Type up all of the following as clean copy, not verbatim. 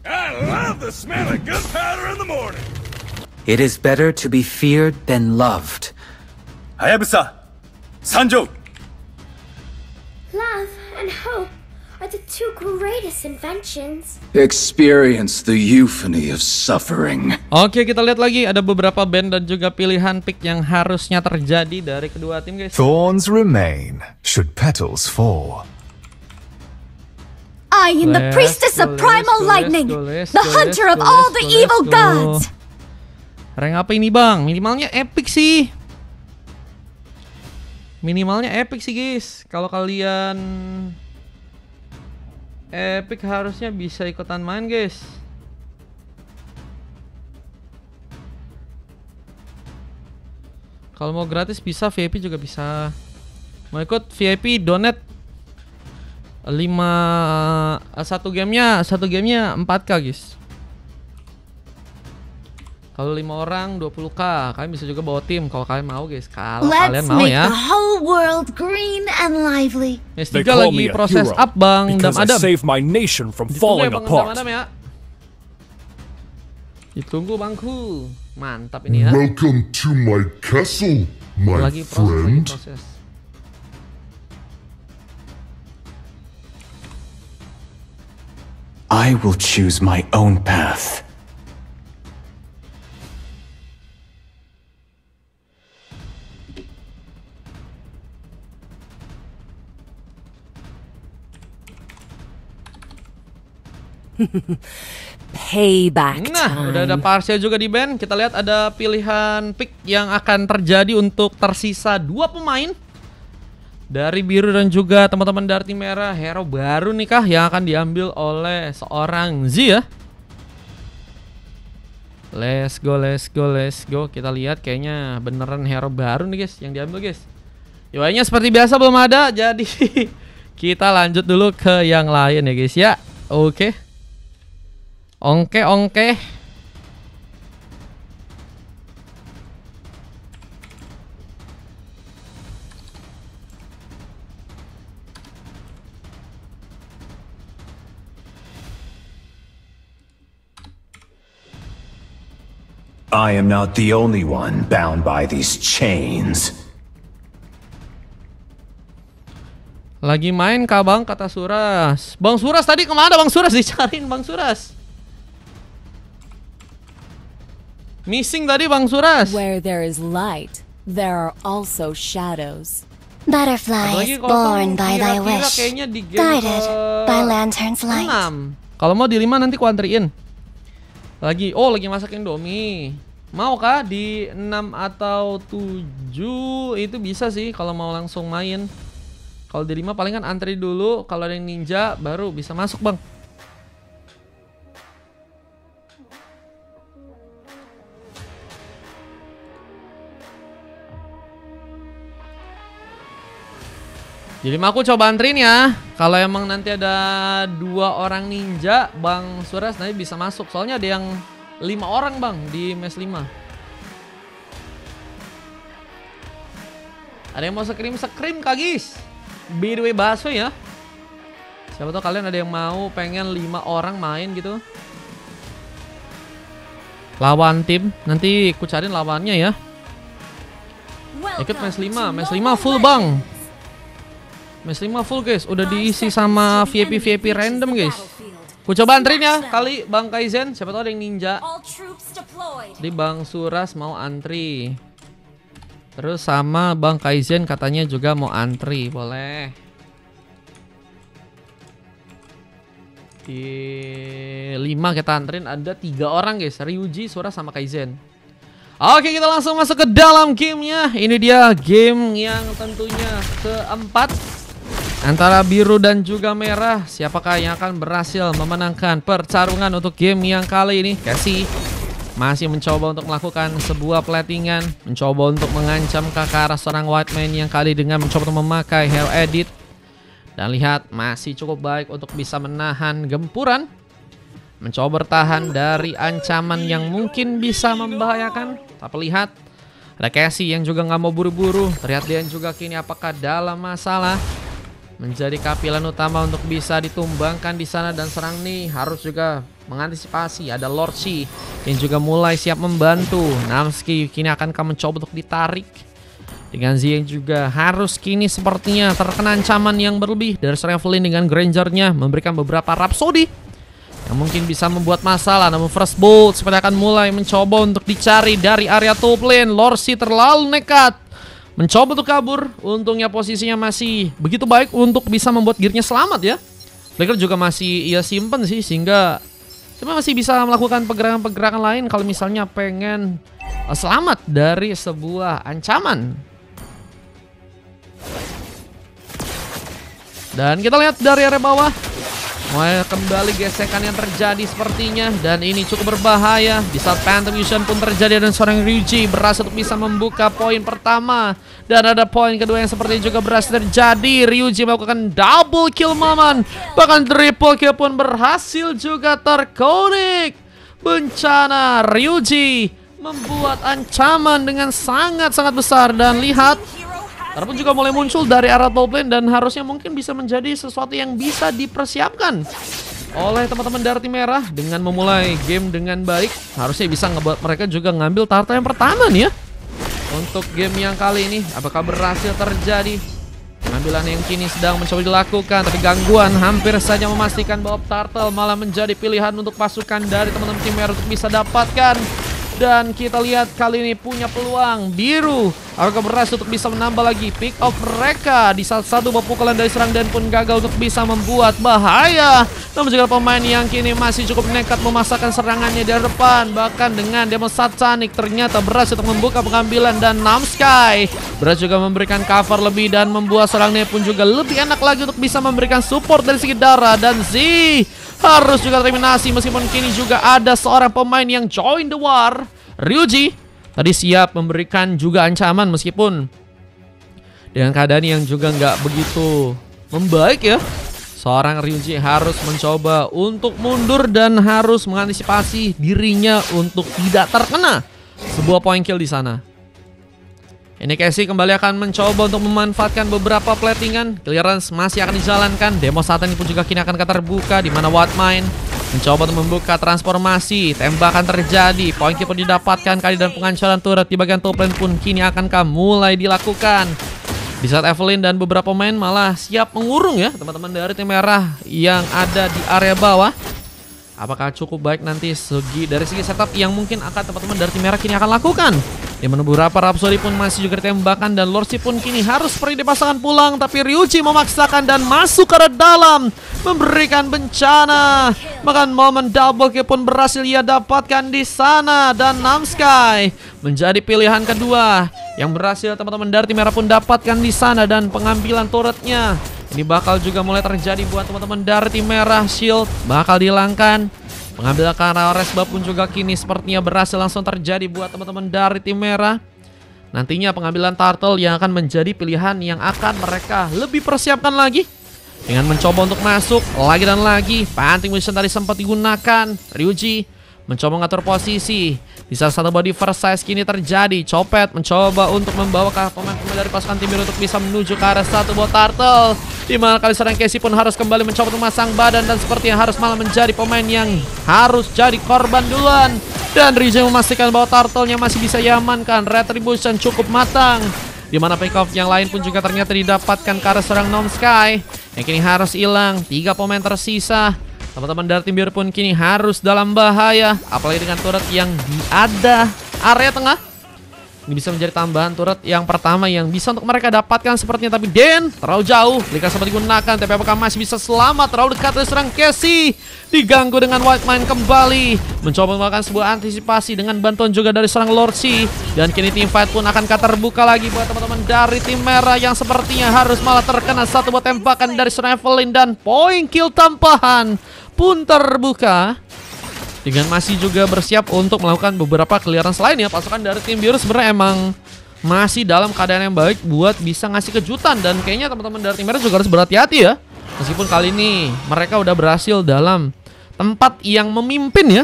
I love the smell of gunpowder in the morning. It is better to be feared than loved. Hayabusa, Sanjo. Love and hope are the two greatest inventions. Experience the euphony of suffering. Oke, kita lihat lagi ada beberapa band dan juga pilihan pick yang harusnya terjadi dari kedua tim, guys. Thorns remain should petals fall. I am the priestess of primal lightning, the hunter of all the evil gods. Rank apa ini, Bang? Minimalnya epic sih. Minimalnya epic sih, guys. Kalau kalian epic harusnya bisa ikutan main, guys. Kalau mau gratis bisa, VIP juga bisa. Mau ikut VIP donate 1 gamenya 4K, guys. Kalau 5 orang 20K. Kalian bisa juga bawa tim kalau kalian mau, guys. Kalau kalian mau ya. Let's make the whole world green and lively. S3 lagi proses up, Bang Dam Adam. Save my nation from falling apart. Ya. Ditunggu, Bangku. Mantap ini ya. Welcome to my castle, my lagi friend. proses. I will choose my own path. Payback Nah, time. udah ada Parsia juga di band. Kita lihat ada pilihan pick yang akan terjadi untuk tersisa 2 pemain dari biru dan juga teman-teman dari tim merah. Hero baru nih kah yang akan diambil oleh seorang Z ya. Let's go. Kita lihat kayaknya beneran hero baru nih, guys, yang diambil, guys. UI-nya seperti biasa belum ada, jadi kita lanjut dulu ke yang lain ya, guys ya. Oke. I am not the only one bound by these chains. Lagi main kah, Bang? Kata Suras. Bang Suras tadi kemana, Bang Suras? Dicariin, Bang Suras. Missing tadi, Bang Suras. Where there is light, there are also shadows. Butterflies born by thy wish, guided by lantern's light. 6. Kalau mau di 5 nanti ku antriin. Lagi masak Indomie. Mau kah di 6 atau 7? Itu bisa sih kalau mau langsung main. Kalau di 5 palingan antri dulu. Kalau ada yang ninja baru bisa masuk, Bang. Jadi aku coba anterin ya. Kalau emang nanti ada 2 orang ninja, Bang Suras nanti bisa masuk. Soalnya ada yang 5 orang, Bang, di mes 5. Ada yang mau scream kah, guys? By the way, bakso ya. Siapa tahu kalian ada yang mau pengen 5 orang main gitu. Lawan tim. Nanti ku cariin lawannya ya. Ikut mes 5. Mes 5 full, Bang. Mes 5 full, guys. Udah diisi sama VIP random, guys. Ku coba anterin ya kali Bang Kaizen. Siapa tahu ada yang ninja. Di Bang Suras mau antri. Terus sama Bang Kaizen katanya juga mau antri. Boleh. Di 5 kita anterin. Ada 3 orang, guys. Ryuji, Suras sama Kaizen. Oke, kita langsung masuk ke dalam gamenya. Ini dia game yang tentunya keempat antara biru dan juga merah. Siapakah yang akan berhasil memenangkan pertarungan untuk game yang kali ini? Cassie masih mencoba untuk melakukan sebuah platingan, mencoba untuk mengancam ke arah seorang white man yang kali dengan mencoba untuk memakai hero edit. Dan lihat masih cukup baik untuk bisa menahan gempuran, mencoba bertahan dari ancaman yang mungkin bisa membahayakan. Tapi lihat ada Cassie yang juga nggak mau buru-buru. Terlihat dia juga kini apakah dalam masalah. menjadi kapilan utama untuk bisa ditumbangkan di sana, dan serang nih harus juga mengantisipasi. Ada Lordshi yang juga mulai siap membantu. Namsky kini akan mencoba untuk ditarik. Dengan Z yang juga harus kini sepertinya terkena ancaman yang berlebih dari Evelyn dengan Grangernya, memberikan beberapa Rhapsody yang mungkin bisa membuat masalah. Namun First Bolt seperti akan mulai mencoba untuk dicari dari area top lane. Lordshi terlalu nekat mencoba untuk kabur. Untungnya posisinya masih begitu baik untuk bisa membuat gearnya selamat ya. Flicker juga masih ia simpen sih, sehingga cuma masih bisa melakukan pergerakan-pergerakan lain kalau misalnya pengen selamat dari sebuah ancaman. Dan kita lihat dari area bawah, mulai kembali gesekan yang terjadi sepertinya, dan ini cukup berbahaya. Di saat Phantom Fusion pun terjadi dan seorang Ryuji berhasil untuk bisa membuka poin pertama, dan ada poin kedua yang seperti juga berhasil terjadi. Ryuji melakukan double kill momen, bahkan triple kill pun berhasil juga terkonek. Bencana Ryuji membuat ancaman dengan sangat-sangat besar, dan lihat Terpun juga mulai muncul dari arah top lane, dan harusnya mungkin bisa menjadi sesuatu yang bisa dipersiapkan oleh teman-teman dari tim merah dengan memulai game dengan baik. Harusnya bisa ngebuat mereka juga ngambil turtle yang pertama nih ya. Untuk game yang kali ini, apakah berhasil terjadi? Pengambilan yang kini sedang mencoba dilakukan, tapi gangguan hampir saja memastikan bahwa turtle malah menjadi pilihan untuk pasukan dari teman-teman tim merah untuk bisa dapatkan. Dan kita lihat kali ini punya peluang biru. Apakah berhasil untuk bisa menambah lagi pick off mereka di saat satu pukulan dari serang dan pun gagal untuk bisa membuat bahaya. Namun juga pemain yang kini masih cukup nekat memasakkan serangannya dari depan. Bahkan dengan Demon Satanik ternyata berhasil untuk membuka pengambilan, dan Namsky berhasil juga memberikan cover lebih dan membuat serangnya pun juga lebih enak lagi untuk bisa memberikan support dari segi darah. Dan Z harus juga terminasi meskipun kini juga ada seorang pemain yang join the war. Ryuji tadi siap memberikan juga ancaman meskipun dengan keadaan yang juga nggak begitu membaik ya. Seorang Ryuji harus mencoba untuk mundur dan harus mengantisipasi dirinya untuk tidak terkena sebuah point kill di sana. Ini Casey kembali akan mencoba untuk memanfaatkan beberapa platingan. Clearance masih akan dijalankan. Demo Satan pun juga kini akan terbuka, di mana Wildmine mencoba untuk membuka transformasi. Tembakan terjadi, poin kill pun didapatkan kali, dan penghancuran turret di bagian top lane pun kini akan mulai dilakukan. Di saat Evelyn dan beberapa pemain malah siap mengurung ya teman-teman dari tim merah yang ada di area bawah. Apakah cukup baik nanti dari segi setup yang mungkin akan teman-teman dari tim merah kini akan lakukan? Di mana beberapa Rhapsody pun masih juga ditembakkan, dan Lordshi pun kini harus pergi dipasangkan pulang. Tapi Ryuji memaksakan dan masuk ke dalam, memberikan bencana. Bahkan momen double kill pun berhasil ia dapatkan di sana, dan Namsky menjadi pilihan kedua yang berhasil teman-teman dari tim merah pun dapatkan di sana, dan pengambilan turretnya ini bakal juga mulai terjadi buat teman-teman dari tim merah. Shield bakal dihilangkan. Pengambilan karena Resba pun juga kini sepertinya berhasil langsung terjadi buat teman-teman dari tim merah. Nantinya pengambilan turtle yang akan menjadi pilihan yang akan mereka lebih persiapkan lagi. Dengan mencoba untuk masuk lagi dan lagi. Panting mission tadi sempat digunakan. Ryuji mencoba mengatur posisi. Di salah satu body first size kini terjadi. Copet mencoba untuk membawa pemain-pemain dari pasukan tim biru untuk bisa menuju ke arah satu buat turtle. Di mana kali serang Casey pun harus kembali mencoba untuk memasang badan, dan sepertinya harus malah menjadi pemain yang harus jadi korban duluan. Dan Ryuji memastikan bahwa turtle-nya masih bisa diamankan. Retribution cukup matang. Di mana pick off yang lain pun juga ternyata didapatkan ke arah serang Namsky yang kini harus hilang. 3 pemain tersisa. Teman-teman dari tim biru pun kini harus dalam bahaya, apalagi dengan turret yang ada area tengah. Ini bisa menjadi tambahan turret yang pertama yang bisa untuk mereka dapatkan sepertinya. Tapi Den terlalu jauh, Lika sempat digunakan, tapi apakah masih bisa selamat? Terlalu dekat dari serang Casey. Diganggu dengan Wildmine kembali. Mencoba melakukan sebuah antisipasi dengan bantuan juga dari serang Lordshi. Dan kini tim fight pun akan terbuka lagi buat teman-teman dari tim merah yang sepertinya harus malah terkena satu buat tembakan dari serang Evelyn. Dan poin kill tambahan pun terbuka. Dengan masih juga bersiap untuk melakukan beberapa clearance lainnya. Pasukan dari tim biru sebenarnya emang masih dalam keadaan yang baik buat bisa ngasih kejutan. Dan kayaknya teman-teman dari tim merah juga harus berhati-hati ya. Meskipun kali ini mereka udah berhasil dalam tempat yang memimpin ya.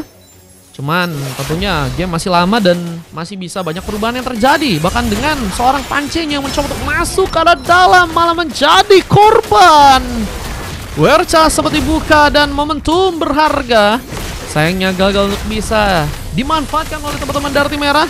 Cuman tentunya game masih lama dan masih bisa banyak perubahan yang terjadi. Bahkan dengan seorang pancing yang mencoba untuk masuk ke arah dalam malah menjadi korban. Wercha seperti buka dan momentum berharga sayangnya gagal untuk bisa dimanfaatkan oleh teman-teman dari tim merah.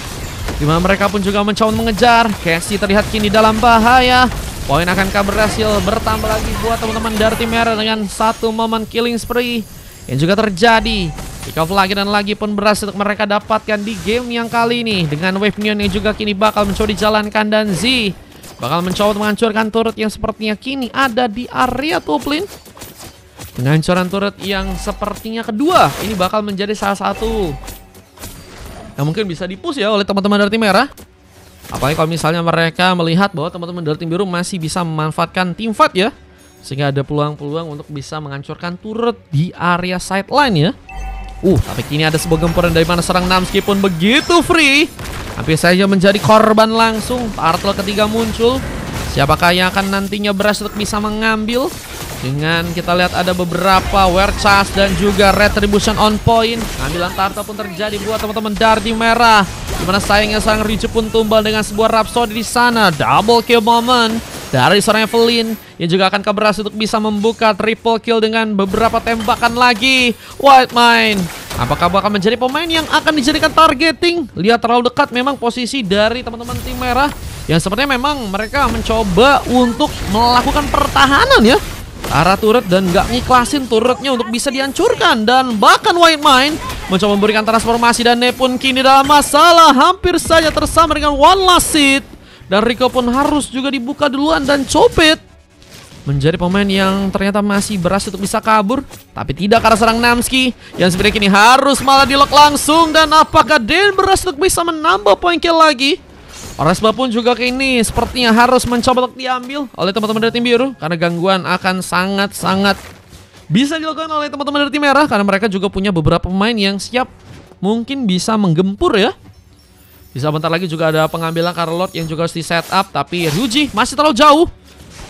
Dimana mereka pun juga mencoba mengejar. Cassie terlihat kini dalam bahaya. Poin akankah berhasil bertambah lagi buat teman-teman dari tim merah dengan satu momen killing spree yang juga terjadi. Pick off lagi dan lagi pun berhasil untuk mereka dapatkan di game yang kali ini. Dengan wave minion yang juga kini bakal mencoba dijalankan dan Z bakal mencoba menghancurkan turret yang sepertinya kini ada di area top lane. Penghancuran turret yang sepertinya kedua ini bakal menjadi salah satu yang mungkin bisa dipush ya oleh teman-teman dari tim merah. Apalagi kalau misalnya mereka melihat bahwa teman-teman dari tim biru masih bisa memanfaatkan team fight ya. Sehingga ada peluang-peluang untuk bisa menghancurkan turret di area sideline ya. Tapi kini ada sebuah gempuran dari mana serang Namski pun begitu free. Hampir saja menjadi korban langsung. Turtle ketiga muncul. Siapakah yang akan nantinya berhasil untuk bisa mengambil? Dengan kita lihat ada beberapa Werchas dan juga Retribution on point. Ambilan Turtle pun terjadi buat teman-teman dari tim merah. Dimana sayangnya sang Ryuji pun tumbal dengan sebuah Rhapsody di sana. Double kill moment dari seorang Evelyn yang juga akan berhasil untuk bisa membuka triple kill dengan beberapa tembakan lagi. White Mine, apakah bakal menjadi pemain yang akan dijadikan targeting? Lihat terlalu dekat memang posisi dari teman-teman tim merah yang sepertinya memang mereka mencoba untuk melakukan pertahanan ya arah turret dan gak ngiklasin turretnya untuk bisa dihancurkan. Dan bahkan White Mine mencoba memberikan transformasi dan Nepun kini dalam masalah. Hampir saja tersama dengan one last hit. Dan Rico pun harus juga dibuka duluan dan Copet menjadi pemain yang ternyata masih berhasil untuk bisa kabur. Tapi tidak karena serang Namski yang sebenarnya kini harus malah di-lock langsung. Dan apakah Den berhasil untuk bisa menambah poin kill lagi? Oresba pun juga kini sepertinya harus mencoba untuk diambil oleh teman-teman dari tim biru. Karena gangguan akan sangat-sangat bisa dilakukan oleh teman-teman dari tim merah. Karena mereka juga punya beberapa pemain yang siap mungkin bisa menggempur ya. Bisa bentar lagi juga ada pengambilan Karlord yang juga harus di setup. Tapi Ryuji masih terlalu jauh.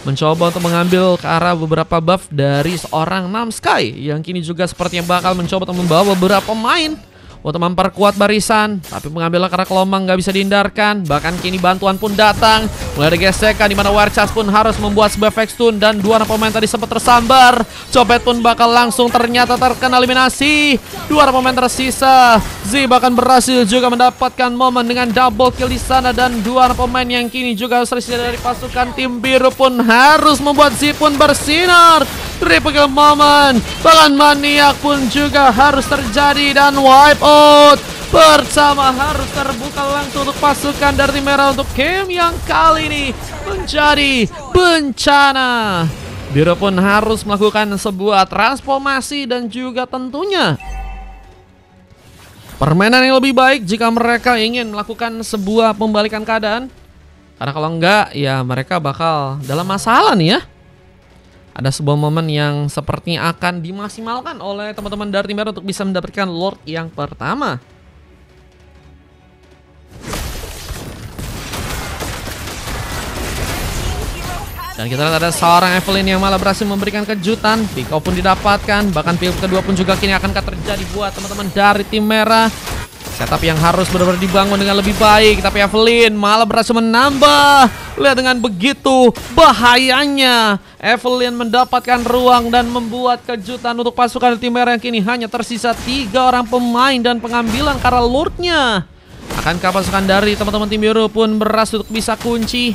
Mencoba untuk mengambil ke arah beberapa buff dari seorang Namsky. Yang kini juga sepertinya bakal mencoba untuk membawa beberapa pemain untuk memperkuat barisan. Tapi pengambilan ke arah Kelomang gak bisa dihindarkan. Bahkan kini bantuan pun datang. Mulai ada gesekan dimana Werchas pun harus membuat sebuah fake stun. Dan dua pemain tadi sempat tersambar. Copet pun bakal langsung ternyata terkena eliminasi. Dua pemain tersisa. Z bahkan berhasil juga mendapatkan momen dengan double kill di sana. Dan dua pemain yang kini juga harus tersisa dari pasukan tim biru pun harus membuat Z pun bersinar. Triple kill moment. Bahkan maniak pun juga harus terjadi. Dan wipe out bersama harus terbuka langsung untuk pasukan dari tim merah untuk game yang kali ini menjadi bencana. Biru pun harus melakukan sebuah transformasi dan juga tentunya permainan yang lebih baik jika mereka ingin melakukan sebuah pembalikan keadaan. Karena kalau enggak ya mereka bakal dalam masalah nih ya. Ada sebuah momen yang sepertinya akan dimaksimalkan oleh teman-teman dari tim merah untuk bisa mendapatkan Lord yang pertama. Dan kita lihat ada seorang Evelyn yang malah berhasil memberikan kejutan. Pick off pun didapatkan. Bahkan pick kedua pun juga kini akan terjadi buat teman-teman dari tim merah. Setup yang harus benar-benar dibangun dengan lebih baik. Tapi Evelyn malah berhasil menambah. Lihat dengan begitu bahayanya. Evelyn mendapatkan ruang dan membuat kejutan untuk pasukan tim merah yang kini hanya tersisa 3 orang pemain dan pengambilan karena Lordnya. Akankah pasukan dari teman-teman tim biru pun berhasil untuk bisa kunci?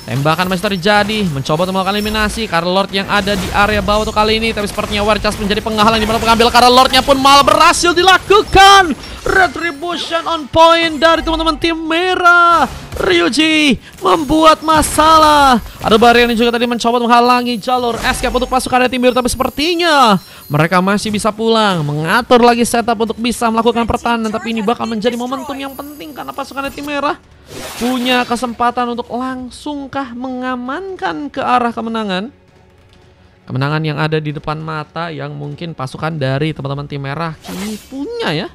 Tembakan masih terjadi, mencoba untuk melakukan eliminasi karena Lord yang ada di area bawah untuk kali ini. Tapi sepertinya Werchas menjadi penghalang di mana pengambil karena Lordnya pun malah berhasil dilakukan. Retribution on point dari teman-teman tim merah. Ryuji membuat masalah. Ada barrier yang juga tadi mencoba menghalangi jalur escape untuk pasukan dari tim biru. Tapi sepertinya mereka masih bisa pulang, mengatur lagi setup untuk bisa melakukan pertahanan. Tapi ini bakal menjadi momentum yang penting karena pasukan dari tim merah punya kesempatan untuk langsungkah mengamankan ke arah kemenangan. Kemenangan yang ada di depan mata yang mungkin pasukan dari teman-teman tim merah kini punya ya.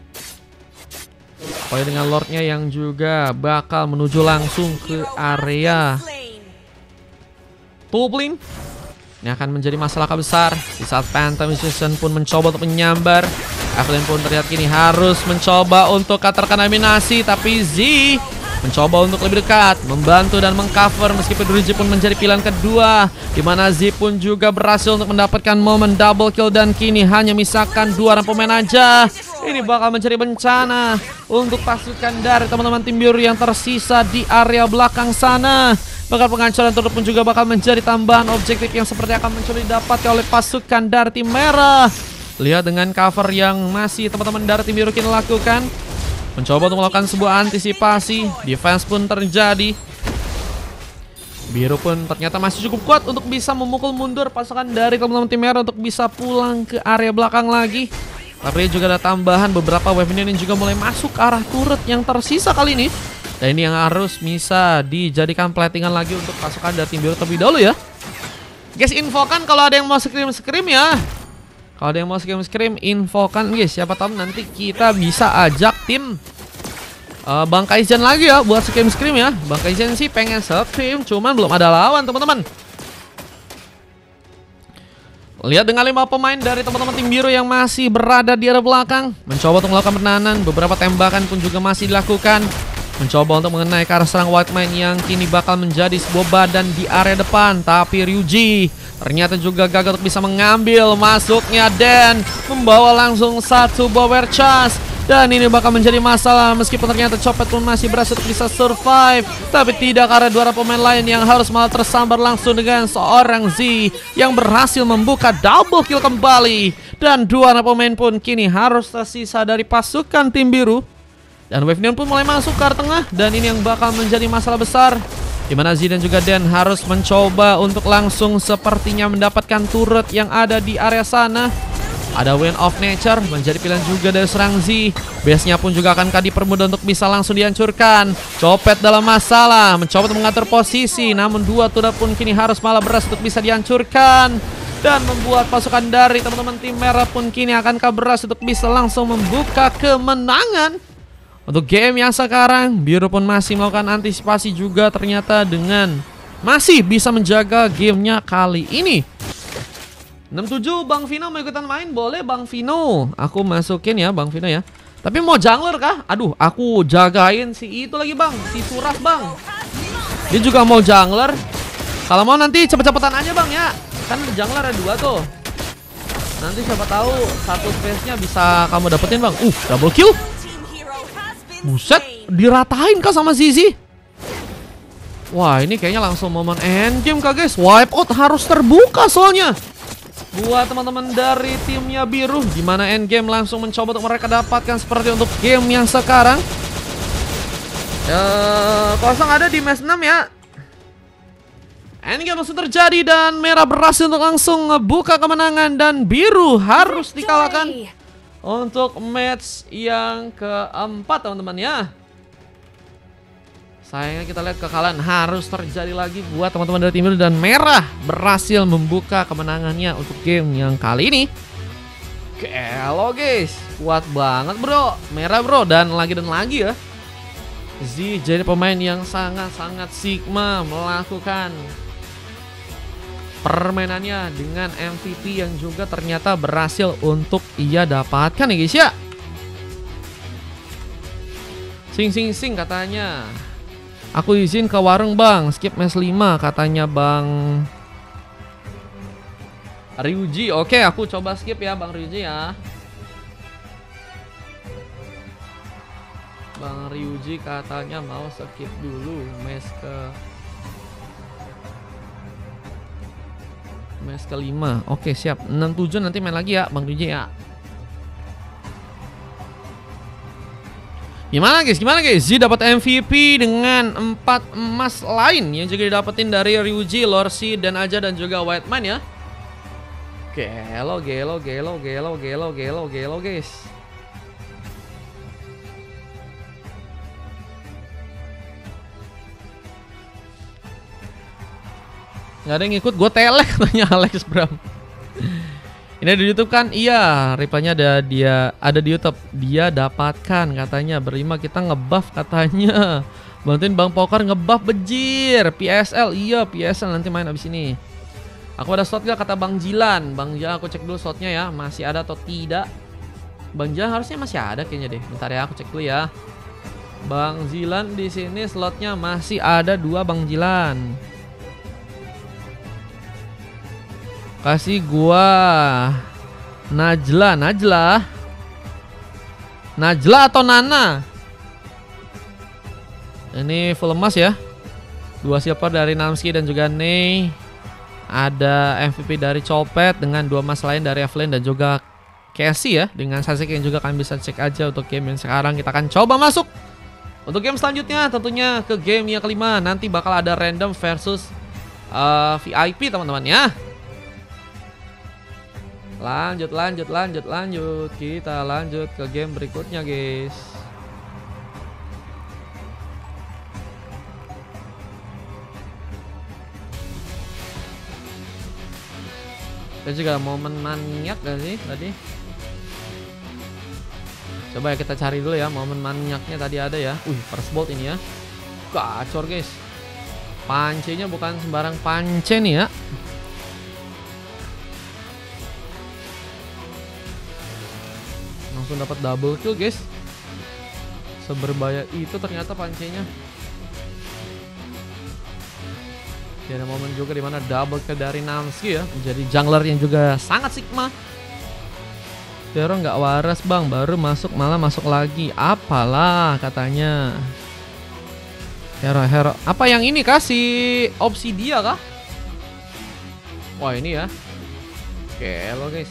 Apalagi dengan Lordnya yang juga bakal menuju langsung ke area top lane. Ini akan menjadi masalah besar di saat Phantom Musician pun mencoba untuk menyambar. Evelyn pun terlihat kini harus mencoba untuk terkontaminasi, tapi Z mencoba untuk lebih dekat, membantu dan mengcover meskipun Ryuji pun menjadi pilihan kedua, di mana Z pun juga berhasil untuk mendapatkan momen double kill dan kini hanya misalkan 2 orang pemain aja. Ini bakal menjadi bencana untuk pasukan dari teman-teman tim biru yang tersisa di area belakang sana. Bakal penghancuran turut pun juga bakal menjadi tambahan objektif yang seperti akan mencoba didapatkan oleh pasukan dari tim merah. Lihat dengan cover yang masih teman-teman dari tim biru kini lakukan, mencoba untuk melakukan sebuah antisipasi. Defense pun terjadi. Biru pun ternyata masih cukup kuat untuk bisa memukul mundur pasukan dari teman-teman tim merah untuk bisa pulang ke area belakang lagi. Tapi juga ada tambahan beberapa wave minion yang juga mulai masuk ke arah turret yang tersisa kali ini. Dan ini yang harus bisa dijadikan platingan lagi untuk pasukan dari tim biru terlebih dahulu ya. Guys, infokan kalau ada yang mau scrim ya. Kalau ada yang mau scrim, infokan guys. Siapa tahu nanti kita bisa ajak tim Bang Kaizen lagi ya buat scrim ya. Bang Kaizen sih pengen scrim, cuman belum ada lawan teman-teman. Lihat dengan 5 pemain dari teman-teman tim biru yang masih berada di area belakang, mencoba untuk melakukan penahanan. Beberapa tembakan pun juga masih dilakukan, mencoba untuk mengenai ke arah serang White Man yang kini bakal menjadi sebuah badan di area depan. Tapi Ryuji ternyata juga gagal untuk bisa mengambil masuknya dan membawa langsung satu Bower Charge. Dan ini bakal menjadi masalah meskipun ternyata Copet pun masih berhasil bisa survive. Tapi tidak, karena 2 orang pemain lain yang harus malah tersambar langsung dengan seorang Z yang berhasil membuka double kill kembali. Dan 2 orang pemain pun kini harus tersisa dari pasukan tim biru. Dan Wave Neon pun mulai masuk ke arah tengah. Dan ini yang bakal menjadi masalah besar, dimana Z dan juga Den harus mencoba untuk langsung sepertinya mendapatkan turret yang ada di area sana. Ada Wind of Nature menjadi pilihan juga dari serang Z. Base-nya pun juga akan dipermudah untuk bisa langsung dihancurkan. Copet dalam masalah, mencoba untuk mengatur posisi, namun 2 turret pun kini harus malah beras untuk bisa dihancurkan. Dan membuat pasukan dari teman-teman tim merah pun kini akan beras untuk bisa langsung membuka kemenangan untuk game yang sekarang. Biru pun masih melakukan antisipasi juga ternyata dengan masih bisa menjaga gamenya kali ini. 67 Bang Vino mau ikutan main? Boleh Bang Vino, aku masukin ya Bang Vino ya. Tapi mau jungler kah? Aduh, aku jagain si itu lagi Bang, si Suras Bang. Dia juga mau jungler. Kalau mau nanti cepet-cepetan aja Bang ya. Kan jungler ada 2 tuh. Nanti siapa tahu satu space-nya bisa kamu dapetin Bang. Double kill. Buset, diratain kah sama Zizi? Wah, ini kayaknya langsung momen endgame kah guys. Wipe out harus terbuka soalnya buat teman-teman dari timnya biru, dimana endgame langsung mencoba untuk mereka dapatkan seperti untuk game yang sekarang. Kosong ada di match 6 ya. Endgame langsung terjadi dan merah berhasil untuk langsung ngebuka kemenangan dan biru harus dikalahkan untuk match yang keempat teman-teman ya. Sayangnya kita lihat kekalahan harus terjadi lagi buat teman-teman dari tim biru dan merah berhasil membuka kemenangannya untuk game yang kali ini. Halo guys, kuat banget bro, merah bro, dan lagi ya. Z jadi pemain yang sangat-sangat Sigma melakukan permainannya dengan MVP yang juga ternyata berhasil untuk ia dapatkan ya guys ya. Sing katanya. Aku izin ke warung bang, skip match 5 katanya Bang Ryuji. Oke, aku coba skip ya Bang Ryuji ya. Bang Ryuji katanya mau skip dulu match ke-5. Oke siap, 67 nanti main lagi ya Bang Ryuji ya. Gimana guys? Z dapat MVP dengan 4 emas lain yang juga didapetin dari Ryuji, Lorsi, dan Aja dan juga White Man ya. Gelo guys. Gak ada yang ikut, gue telek katanya Alex Bram. Ini di YouTube kan? Iya, reply-nya ada di YouTube. Dia dapatkan katanya berlima kita ngebuff katanya. Bantuin Bang Poker ngebuff bejir. PSL, iya PSL nanti main abis ini. Aku ada slot gak kata Bang Jilan? Bang Jilan aku cek dulu slotnya ya, masih ada atau tidak. Bang Jilan harusnya masih ada kayaknya deh. Bentar ya, aku cek dulu ya. Bang Jilan di sini slotnya masih ada 2 Bang Jilan. Kasih gua Najla atau Nana? Ini full emas ya. 2 silver dari Namski dan juga Nei. Ada MVP dari Copet dengan 2 emas lain dari Evelyn dan juga Casey ya. Dengan Sasuke yang juga kalian bisa cek aja untuk game yang sekarang. Kita akan coba masuk untuk game selanjutnya, tentunya ke game yang kelima. Nanti bakal ada random versus VIP teman-teman ya. Lanjut. Kita lanjut ke game berikutnya guys. Ada juga momen maniak gak sih tadi? Coba ya kita cari dulu ya momen maniaknya tadi ada ya. First bolt ini ya. Gacor guys. Pancenya bukan sembarang pance nih ya. Langsung dapat double kill guys. Seberbahaya itu ternyata pancenya. Ada momen juga dimana double kill dari Namski ya, menjadi jungler yang juga sangat sigma. Hero nggak waras bang, baru masuk malah masuk lagi. Apalah katanya. Hero. Apa yang ini kasih opsi dia kah? Wah ini ya. Kelo guys.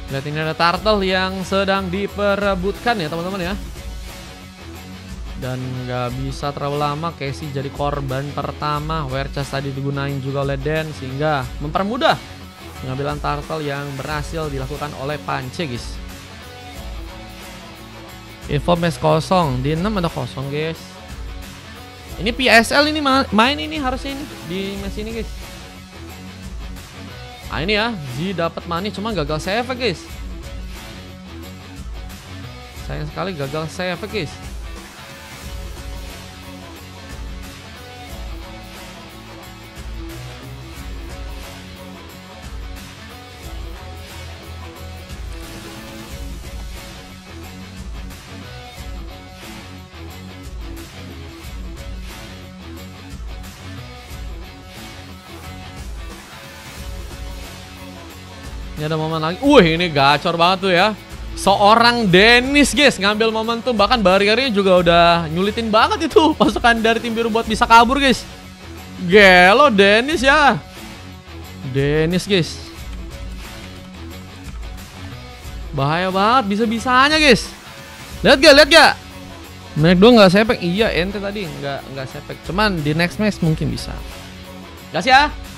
Lihat ini ada turtle yang sedang diperebutkan ya teman-teman ya. Dan gak bisa terlalu lama, Casey jadi korban pertama. Werechas tadi digunain juga oleh Den sehingga mempermudah pengambilan turtle yang berhasil dilakukan oleh Pance guys. Info match kosong, di 6 ada kosong guys. Ini PSL ini main ini harusnya ini di match ini guys. Nah ini ya, G dapat money cuma gagal save guys. Sayang sekali gagal save guys. Ini ada momen lagi. Ini gacor banget tuh ya. Seorang Dennis guys ngambil momen tuh. Bahkan barriernya juga udah nyulitin banget itu pasukan dari tim biru buat bisa kabur guys. Gelo Dennis ya. Dennis guys. Bahaya banget bisa-bisanya guys. Lihat gak? Mereka dua nggak sepek. Iya ente tadi nggak sepek. Cuman di next match mungkin bisa. Gas ya.